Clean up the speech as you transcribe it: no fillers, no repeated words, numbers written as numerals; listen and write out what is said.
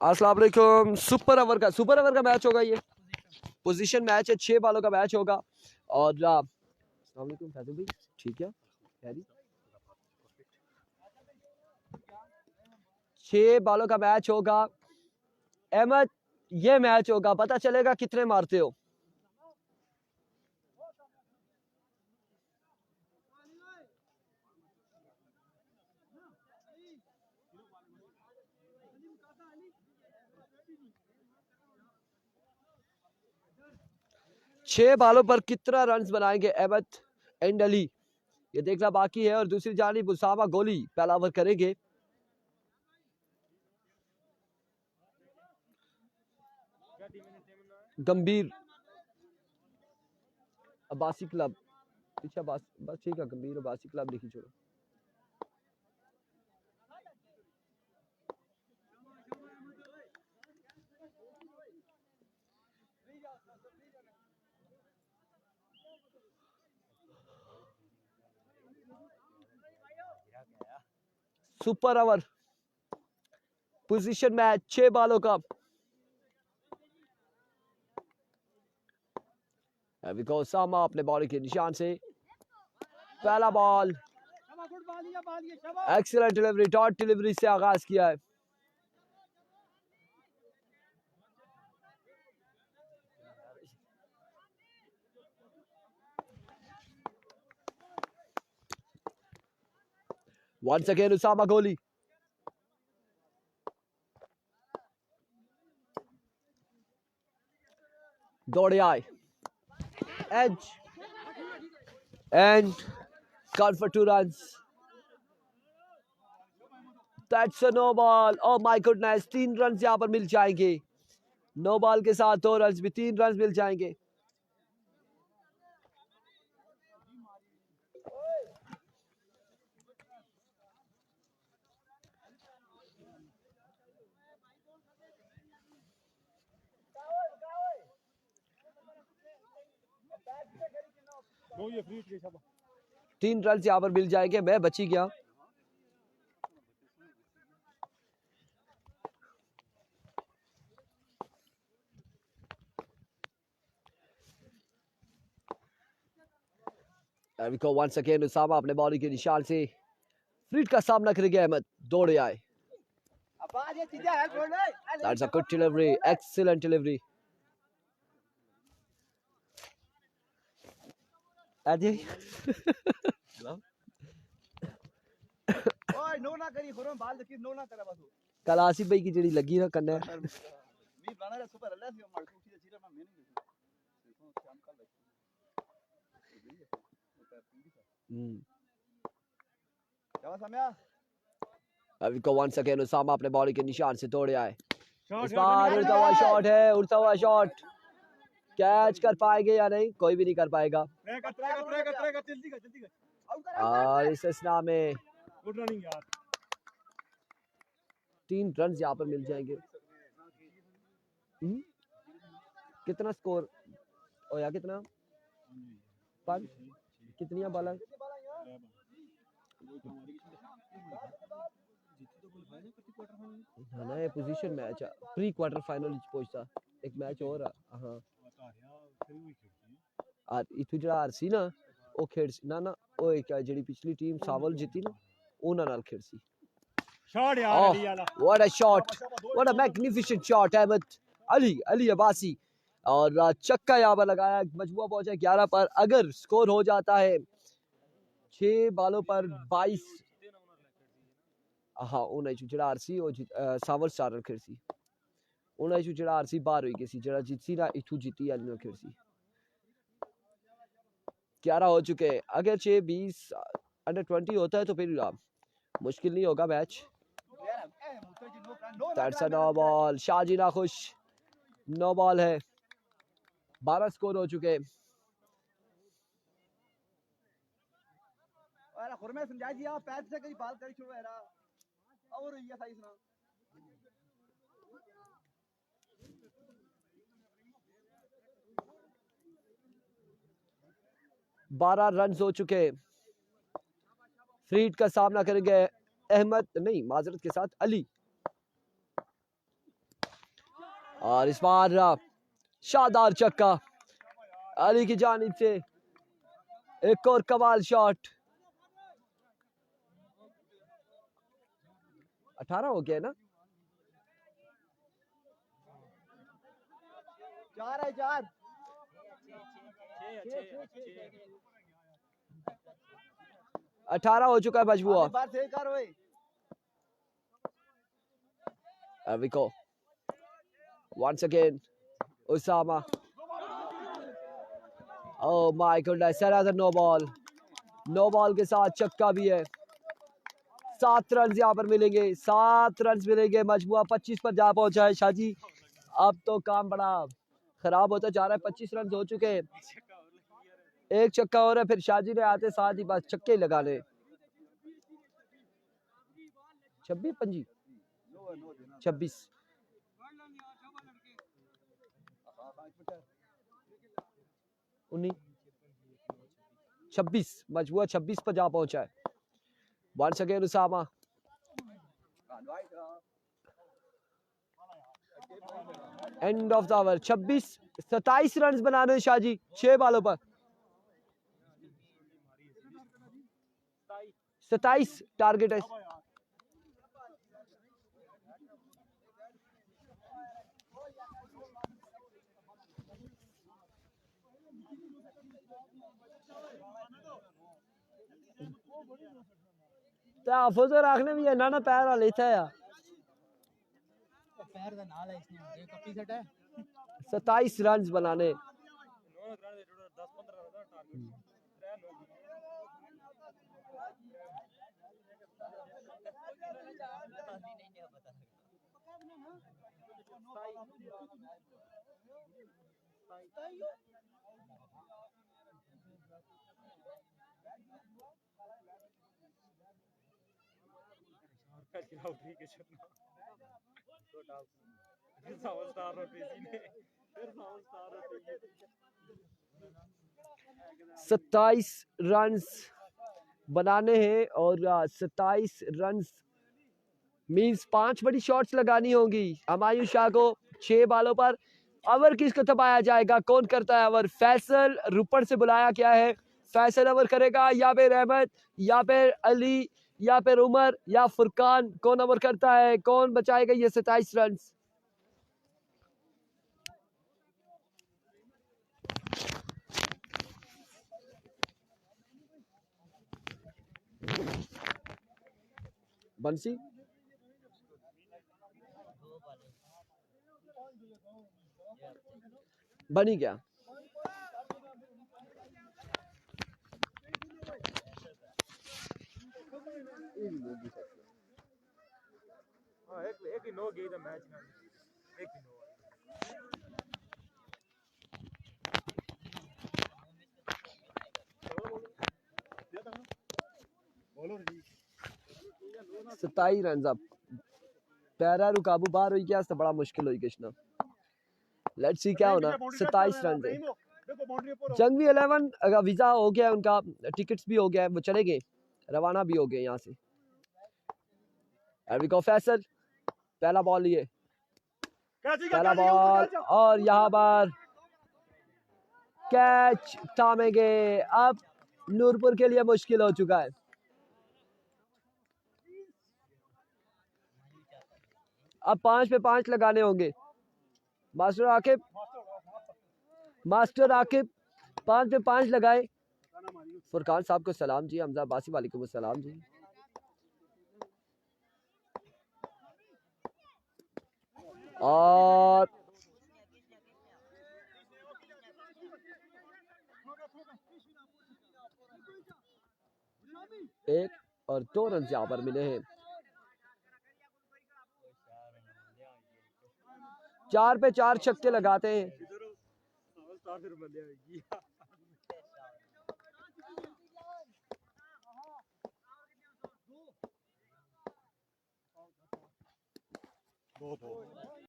अस्सलाम वालेकुम। Super over का मैच होगा ये। पोजीशन मैच है, 6 बालों का मैच होगा। और अस्सलाम वालेकुम फैजल भाई, ठीक है खैरी। 6 बालों का मैच होगा। अहमद, ये मैच होगा, पता चलेगा कितने मारते हो। छह बालों पर कितना रन बनाएंगे अहमद एंड अली, ये देखना बाकी है। और दूसरी जानिब उसामा गोली पहला ओवर करेंगे। गंभीर अब्बासी क्लब पीछे बस ठीक है। गंभीर अब्बासी क्लब लिखी छोड़ो। सुपर ओवर पोजीशन मैच, 6 बालों का। उसामा अपने बॉल के निशान से पहला ball, excellent delivery, dot delivery से आगाज किया है। वंस अगेन उसामा गोली, दौड़े आए, edge and got for 2 runs. That's a no ball. Oh my goodness, 3 run यहाँ पर मिल जाएंगे। नो बॉल के साथ 2 रन भी 3 रन मिल जाएंगे। तीन रन यहाँ पर मिल जाएंगे। मैं बची गया। वंस अगेन उसामा अपने बॉडी के निशान से फ्रीड का सामना करेंगे। अहमद दौड़े आए। That's a good delivery, excellent delivery. Ajay no ना करी खुरम बाल देखी नो ना करा बस कल आसिफ भाई की जड़ी लगी ना कन्ने मी बनाना रे सुपर अल्लाह से मार उठी जीरा मैं नहीं देखो शाम कल क्या समया। अभी को वंस अगेन उसामा अपने बॉडी के निशान से दौड़े आए। इस बार उड़ता हुआ शॉट है, उड़ता हुआ शॉट। कैच कर पाएंगे या नहीं, कोई भी नहीं कर पाएगा। और इस स्ना में 3 रन यहाँ पर मिल जाएंगे। कितना स्कोर होया, कितना 5 कितनी बाला ना। ये position match pre quarter final पहुंचता एक मैच और हां और इथु जड़ा आरसी ना ओ खेड ना ना ओ एक जेडी पिछली टीम सावल जीती ना उना नाल खेडसी। शॉट यार अली वाला, what a shot, what a magnificent shot. Ahmad Ali Abbasi और चक्का यहाँ पर लगाया। मजबूआ पहुंचा 11 पर। अगर स्कोर हो जाता है 6 बालों पर 22 हाँ उन्हें जड़ा आरसी और सावर स्टार खेडसी उन्हें जड़ा आरसी बाहर हुई किसी जड़ा जीतसी ना इथु जीती अली ना खेडसी। 11 हो चुके हैं। अगर 6-20 अंडर 20 होता है तो फिर मुश्किल नहीं होगा match. That's a no ball. Shahji ना खुश, नो बॉल है। 12 स्कोर हो चुके। अरे खुर में समझा दिया पैर से कहीं बाल करी छोड़ो यार और ये सही सुना। 12 रन हो चुके। फ्रीड का सामना करेंगे अहमद नहीं माजरत के साथ अली। और इस बार शानदार छक्का अली की जानिब से। एक और कमाल शॉट। 18 हो गया ना? 4 है 4 18 हो चुका है मजबूआ। बार से कर ओए There we go. Once again, Usama. Oh my goodness, another no ball. No ball के साथ छक्का भी है। 7 रन यहाँ पर मिलेंगे, 7 रन मिलेंगे। मजबूआ 25 पर जा पहुंचा है शाजी। अब तो काम बड़ा खराब होता जा रहा है। 25 रन हो चुके हैं। एक छक्का हो रहा है, फिर शाजी ने आते साथ ही बस छक्के ही लगाने। 26 पंजी 26 19 26 मजबूआ 26 पर जा पहुंचा है। Once again Usama. End of the over. 27 run बनाने शाजी 6 बालों पर। 27 टारगेट है। तहफुज़ रखने भी ना पैर वाले था यार। पैर का नाल है इसने एक कपी सेट है 27 रन बनाने। सत्ताईस रन बनाने हैं और 27 रन मींस 5 बड़ी शॉट्स लगानी होंगी हमायूं शाह को 6 बालों पर। ओवर किसको थमाया जाएगा, कौन करता है ओवर? फैसल रुपड़ से बुलाया क्या है। फैसल ओवर करेगा या फिर अहमद या फिर अली या फिर उमर या फुरकान? कौन ओवर करता है, कौन बचाएगा ये 27 रन? बंसी बनी क्या? एक ही नो गई था मैच में। एक ही नो सताई रन अब पैरा रुकाबू बाहर हुई क्या तो बड़ा मुश्किल हुई किसना। लेट्स सी क्या होना। 27 रन है। जंगवी 11 अगर वीजा हो गया उनका, टिकट्स भी हो गया, वो चले गए, रवाना भी हो गए यहाँ से। फैसल पहला बॉल लिए, पहला बॉल और यहाँ पर कैच थामेंगे। अब नूरपुर के लिए मुश्किल हो चुका है। अब 5 पे 5 लगाने होंगे। मास्टर आकिब 5 पे 5 लगाए। फुरकान साहब को सलाम जी। हमजा बासी वालेकुम सलाम जी। और एक और 2 रन यहाँ पर मिले हैं। 4 पे 4 छक्के लगाते हैं। दो